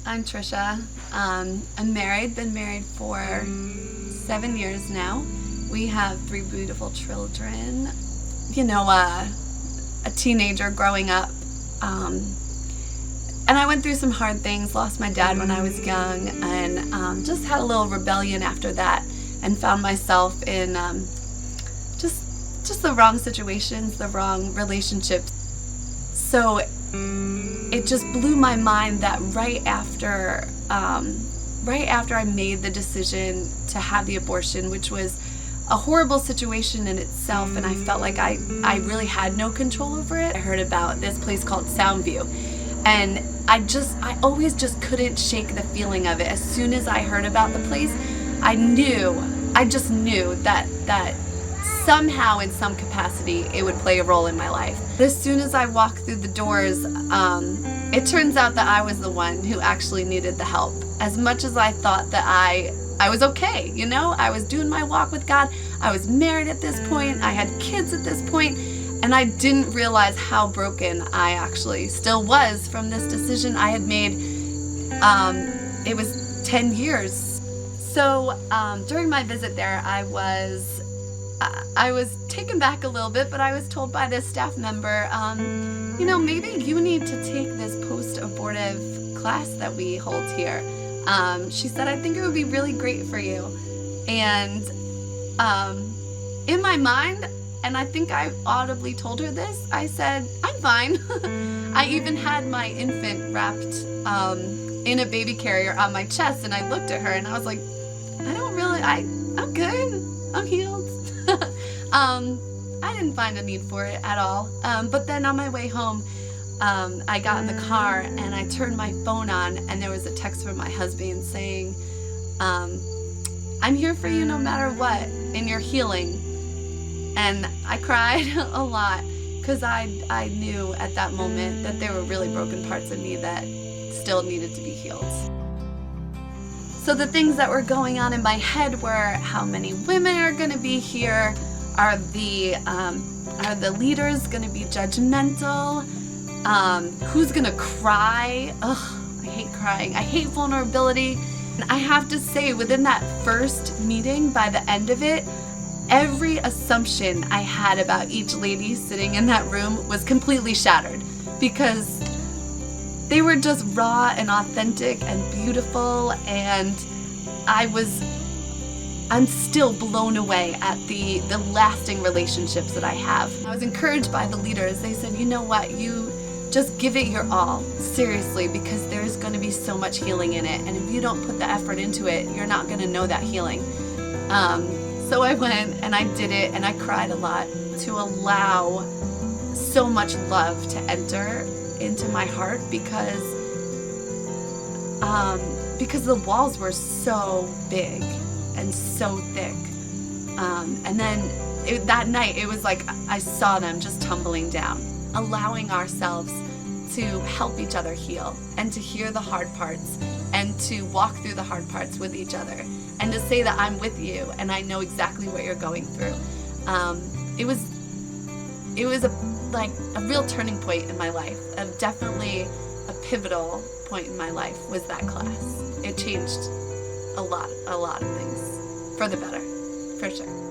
I'm Tricia. I'm married, been married for 7 years now. We have 3 beautiful children. You know, a teenager growing up. And I went through some hard things, lost my dad when I was young, and just had a little rebellion after that, and found myself in just the wrong situations, the wrong relationships. So it just blew my mind that right after I made the decision to have the abortion, which was a horrible situation in itself, and I felt like I really had no control over it. I heard about this place called Soundview, and I always just couldn't shake the feeling of it. As soon as I heard about the place, I just knew that somehow in some capacity it would play a role in my life. But as soon as I walked through the doors, it turns out that I was the one who actually needed the help. As much as I thought that I was okay, you know, I was doing my walk with God, I was married at this point, I had kids at this point, and I didn't realize how broken I actually still was from this decision I had made. It was 10 years. So during my visit there, I was taken back a little bit, but I was told by this staff member, you know, maybe you need to take this post-abortive class that we hold here. She said, I think it would be really great for you. And in my mind, and I think I audibly told her this, I said, I'm fine. I even had my infant wrapped in a baby carrier on my chest, and I looked at her and I was like, I'm good, I'm healed. I didn't find a need for it at all. But then on my way home, I got in the car and I turned my phone on, and there was a text from my husband saying, I'm here for you no matter what in your healing. And I cried a lot because I knew at that moment that there were really broken parts of me that still needed to be healed. So the things that were going on in my head were, how many women are going to be here? Are the leaders going to be judgmental? Who's going to cry? Ugh, I hate crying. I hate vulnerability. And I have to say, within that first meeting, by the end of it, every assumption I had about each lady sitting in that room was completely shattered, because they were just raw and authentic and beautiful, and I'm still blown away at the lasting relationships that I have. I was encouraged by the leaders. They said, you know what, you just give it your all, seriously, because there's going to be so much healing in it, and if you don't put the effort into it, you're not going to know that healing. So I went and I did it, and I cried a lot to allow so much love to enter into my heart, because the walls were so big and so thick. And then that night, it was like I saw them just tumbling down. Allowing ourselves to help each other heal, and to hear the hard parts, and to walk through the hard parts with each other, and to say that I'm with you and I know exactly what you're going through. It was a real turning point in my life. Definitely a pivotal point in my life was that class. It changed a lot of things for the better, for sure.